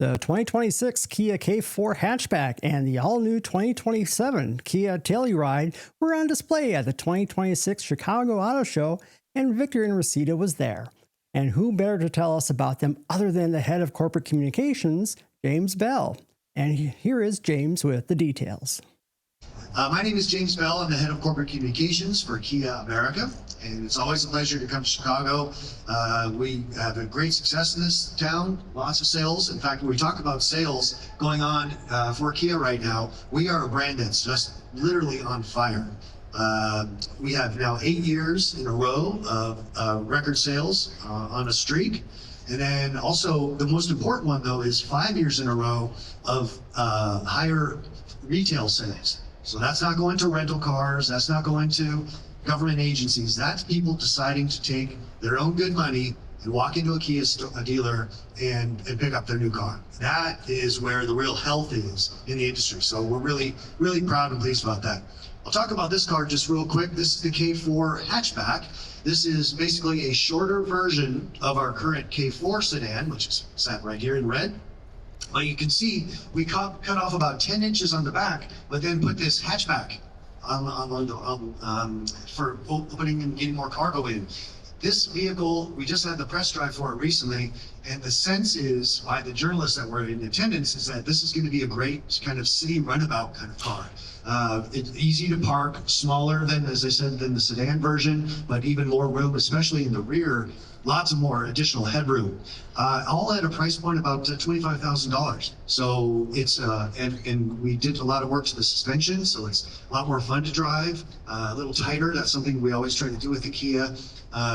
The 2026 Kia K4 Hatchback and the all-new 2027 Kia Telluride were on display at the 2026 Chicago Auto Show, and Victor in Reseda was there. And who better to tell us about them other than the head of corporate communications, James Bell. And here is James with the details. My name is James Bell. I'm the head of corporate communications for Kia America, and it's always a pleasure to come to Chicago. We have a great success in this town, lots of sales. In fact, when we talk about sales going on for Kia right now, we are a brand that's just literally on fire. We have now 8 years in a row of record sales on a streak. And then also the most important one though is 5 years in a row of higher retail sales. So that's not going to rental cars, that's not going to government agencies, that's people deciding to take their own good money and walk into a Kia dealer and pick up their new car. That is where the real health is in the industry. So we're really, really proud and pleased about that. I'll talk about this car just real quick. This is the K4 Hatchback. This is basically a shorter version of our current K4 sedan, which is set right here in red. But you can see we cut off about 10 inches on the back, but then put this hatchback for opening and getting more cargo in. This vehicle, we just had the press drive for it recently, and the sense is by the journalists that were in attendance is that this is going to be a great kind of city runabout kind of car. It's easy to park, smaller than, as I said, than the sedan version, but even more room, especially in the rear. Lots of more additional headroom, all at a price point about $25,000. So it's and we did a lot of work to the suspension, so it's a lot more fun to drive, a little tighter. That's something we always try to do with the Kia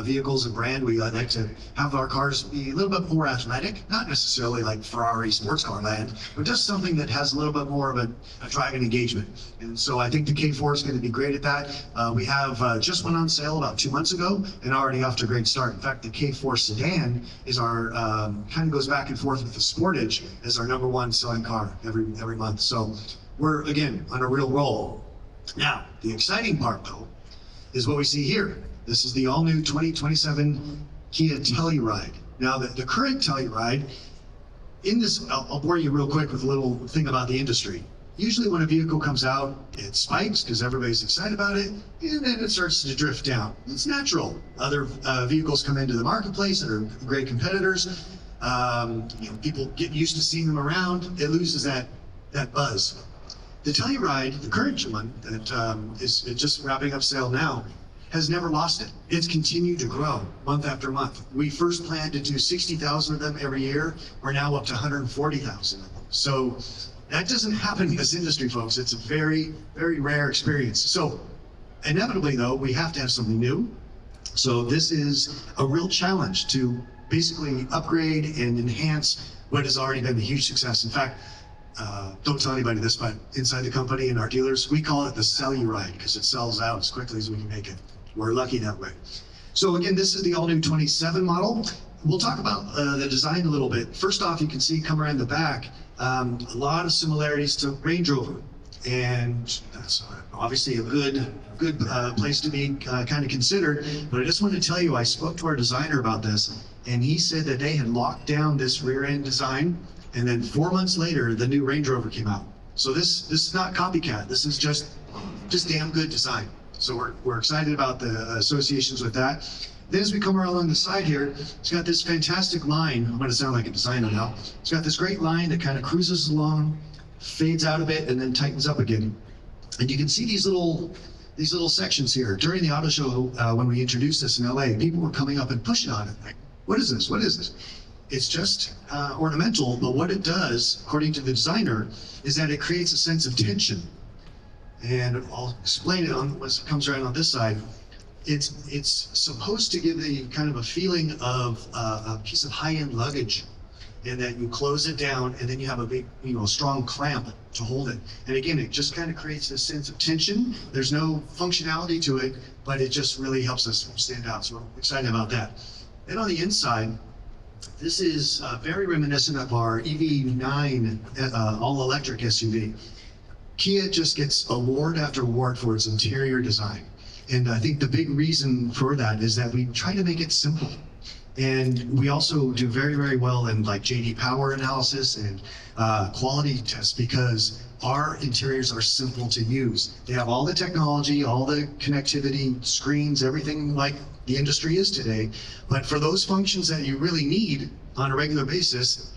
vehicles and brand. We like to have our cars be a little bit more athletic, not necessarily like Ferrari sports car land, but just something that has a little bit more of a driving engagement. And so I think the K4 is going to be great at that. We have just went on sale about 2 months ago and already off to a great start. In fact, the K4 sedan is our kind of goes back and forth with the Sportage as our #1 selling car every month. So we're again on a real roll. Now the exciting part though is what we see here. This is the all-new 2027 Kia Telluride. Now the current Telluride, in this, I'll bore you real quick with a little thing about the industry. Usually when a vehicle comes out, it spikes because everybody's excited about it, and then it starts to drift down. It's natural. Other vehicles come into the marketplace that are great competitors. People get used to seeing them around. It loses that buzz. The Telluride, the current one that is just wrapping up sale now, has never lost it. It's continued to grow month after month. We first planned to do 60,000 of them every year. We're now up to 140,000 of them. So that doesn't happen in this industry, folks. It's a very, very rare experience. So inevitably though, we have to have something new. So this is a real challenge to basically upgrade and enhance what has already been a huge success. In fact, don't tell anybody this, but inside the company and our dealers, we call it the Telluride because it sells out as quickly as we can make it. We're lucky that way. So again, this is the all-new 27 model. We'll talk about the design a little bit. First off, you can see come around the back, a lot of similarities to Range Rover. And that's obviously a good place to be kind of considered. But I just want to tell you, I spoke to our designer about this, and he said that they had locked down this rear end design, and then 4 months later, the new Range Rover came out. So this is not copycat. This is just damn good design. So we're excited about the associations with that. Then as we come around along the side here, it's got this fantastic line. I'm going to sound like a designer now. It's got this great line that kind of cruises along, fades out a bit, and then tightens up again. And you can see these little sections here. During the auto show, when we introduced this in LA, people were coming up and pushing on it. Like, what is this? What is this? It's just ornamental, but what it does, according to the designer, is that it creates a sense of tension. And I'll explain it on what comes around on this side. It's supposed to give the kind of a feeling of a piece of high-end luggage, and that you close it down, and then you have a big, strong clamp to hold it. And again, it just kind of creates this sense of tension. There's no functionality to it, but it just really helps us stand out. So we're excited about that. Then on the inside, this is very reminiscent of our EV9 all-electric SUV. Kia just gets award after award for its interior design. And I think the big reason for that is that we try to make it simple. And we also do very, very well in like JD Power analysis and quality tests because our interiors are simple to use. They have all the technology, all the connectivity, screens, everything like the industry is today. But for those functions that you really need on a regular basis,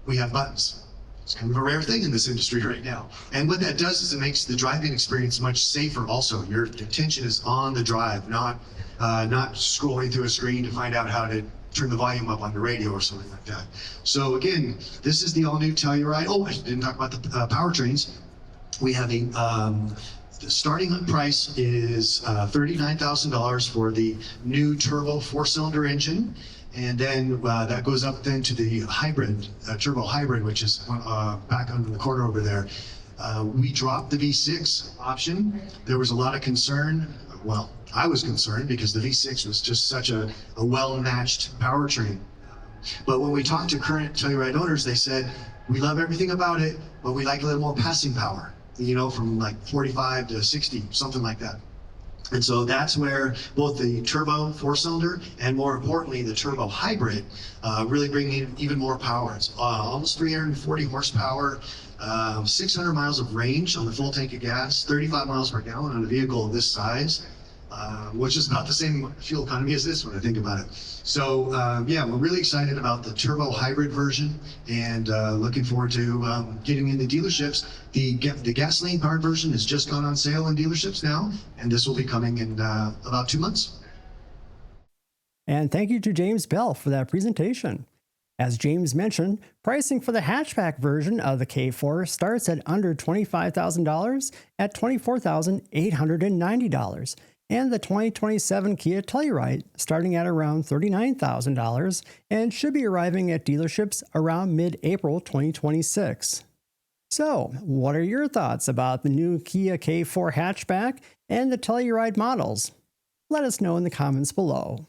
we have buttons. It's kind of a rare thing in this industry right now. And what that does is it makes the driving experience much safer also. Your attention is on the drive, not scrolling through a screen to find out how to turn the volume up on the radio or something like that. So again, this is the all-new Telluride. Oh, I didn't talk about the powertrains. We have a the starting price is $39,000 for the new turbo 4-cylinder engine. And then that goes up then to the hybrid, turbo hybrid, which is back on the corner over there. We dropped the V6 option. There was a lot of concern. Well, I was concerned because the V6 was just such a well-matched powertrain. But when we talked to current Telluride owners, they said, we love everything about it, but we like a little more passing power, you know, from like 45 to 60, something like that. And so that's where both the turbo 4-cylinder and more importantly, the turbo hybrid really bring in even more power. It's almost 340 horsepower, 600 miles of range on the full tank of gas, 35 miles per gallon on a vehicle of this size, which is about the same fuel economy as this when I think about it. So yeah, we're really excited about the turbo hybrid version and looking forward to getting in the dealerships. The gasoline powered version has just gone on sale in dealerships now, and this will be coming in about 2 months. And thank you to James Bell for that presentation. As James mentioned, pricing for the hatchback version of the K4 starts at under $25,000 at $24,890, and the 2027 Kia Telluride starting at around $39,000 and should be arriving at dealerships around mid-April 2026. So, what are your thoughts about the new Kia K4 hatchback and the Telluride models? Let us know in the comments below.